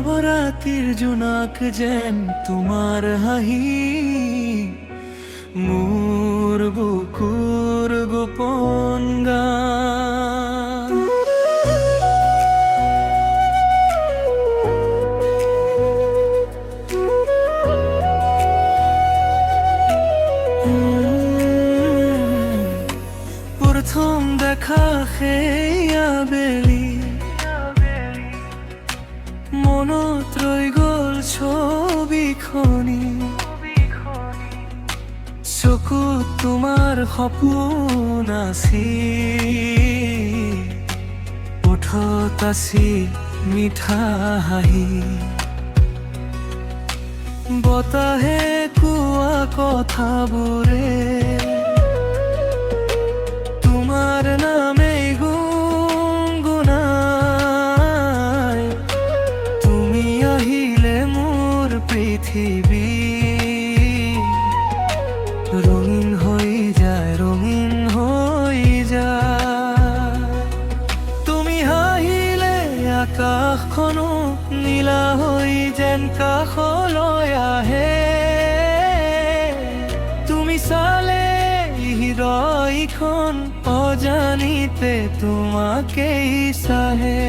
নবরাত্রির জোনাক যেন তোমার হাহি, মোর বুকুর গোপন গান। প্রথম দেখা খেয়া বেলি, মনত রই গল ছবিখনি, চকুত তোমাৰ সপোন আছি, ওঠত আছি মিঠা হাঁহি। বতাহে কোৱা কথাবোৰে তোমাৰ নামে গুণগুণায়, তুমি আহিলে মোৰ পৃথিৱী রঙিন হয়ে যায়, রঙিন হয়ে যায়। তুমি হাহিলে আকাশখনো নীলা হৈ যেন কাষলৈ আহে, তুমি চালে হৃদয়খন অজানিতে তোমাকেই চাহে।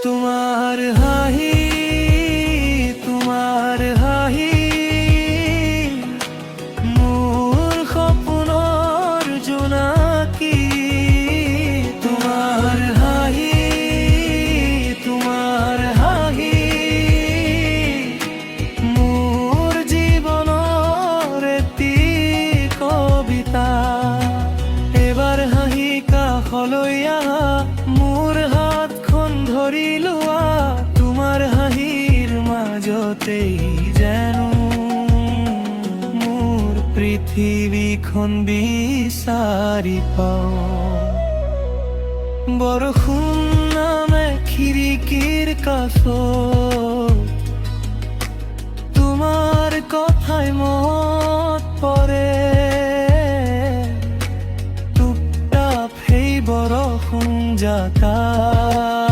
তোমাৰ হাঁহি, তোমাৰ হাঁহি মোৰ সপোনৰ জোনাকী। তোমাৰ হাঁহি, তোমাৰ হাঁহি মোৰ জীৱনৰ এটি কবিতা। এবাৰ হাঁহি কাষলৈ আহা, মোৰ হাতখন ধৰি লোৱা, তোমাৰ হাঁহিৰ মাজতেই যেন মোৰ পৃথিৱীখন বিচাৰি পাওঁ। বৰষুণ নামে খিৰিকীৰ কাষত, তোমাৰ কথাই মনত পৰে, টুপটাপ সেই বৰষুণ জাকাত,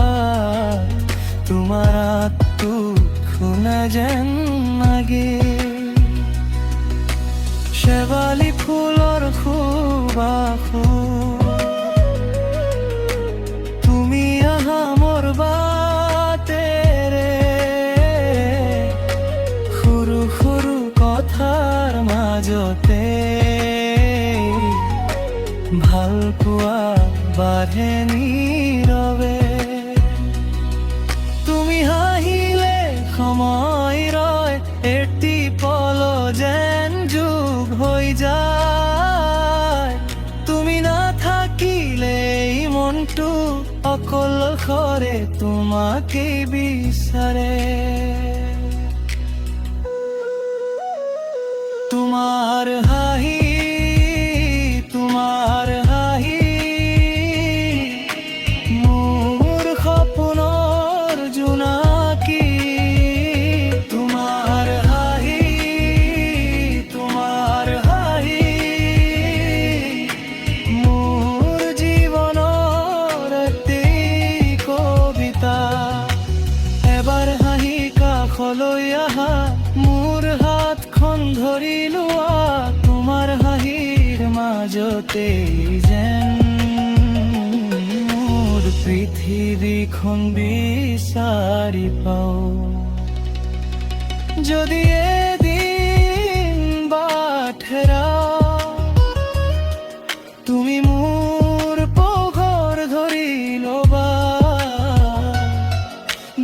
তোমাৰ আঁতটো শুনা যেন লাগে। শেৱালি ফুলৰ সুবাসত তুমি আহা মোৰ বাটেৰে, সৰু সৰু কথাৰ মাজতে ভাল পোৱা বাঢ়ে নীৰৱে। তুমি হাঁহিলে সময় ৰয়, এটি পল যেন যুগ হৈ যায়। তুমি নাথাকিলে এই মনটো অকলশৰে তোমাকে বিচাৰে। তোমাৰ হাঁহি, তোমাৰ হাঁহি মোৰ সপোনৰ জোনাকী। তোমাৰ হাঁহি, তোমাৰ হাঁহি মোৰ জীৱনৰ এটি কবিতা। এবাৰ হাঁহি কাষলৈ আহা, মোৰ হাতখন ধৰি লোৱা, তোমাৰ হাঁহিৰ মাজতে যেন মোৰ পৃথিৱীখন বিচাৰি পাওঁ। যদি এদিন বাট হেৰাও, তুমি মোৰ পোহৰ ধৰি ল'বা।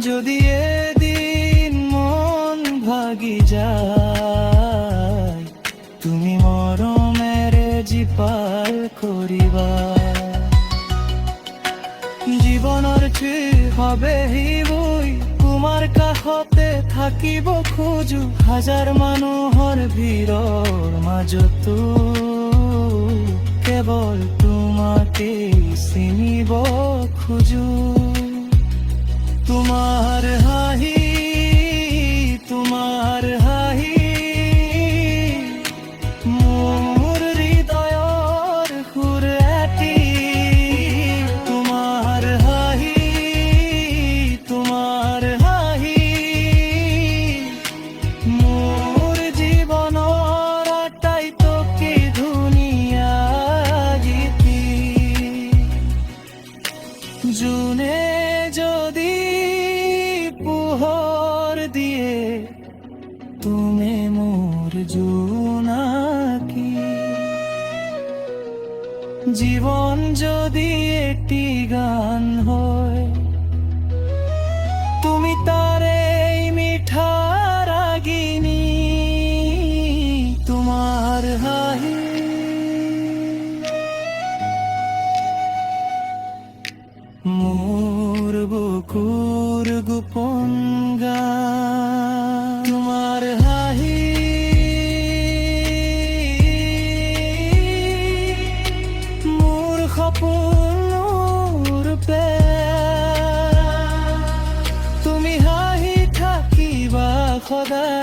যদি এদিন মন ভাগি যায়, তুমি মৰমেৰে জীপাল কৰিবা। জীৱনৰ হবে হিবই, তোমাৰ কাষতে থাকিব খোজো, হাজাৰ মানুহৰ ভিৰৰ মাজতো কেৱল তোমাকে চিনিব খোজো। তোমাৰ হাঁহি, তোমাৰ হাঁহি মোৰ হৃদয়ৰ সুৰ এটি। তোমাৰ হাঁহি তুমি মোর জোনাকি। জীবন যদি একটি গান হয়, তুমি তারে মিঠা রাগিনী। তোমার হাহি মোর বুকুর গোপন গান। তোমার হাহি মোর সপোনৰ প্ৰেম। তুমি হাঁহি থাকিবা সদায়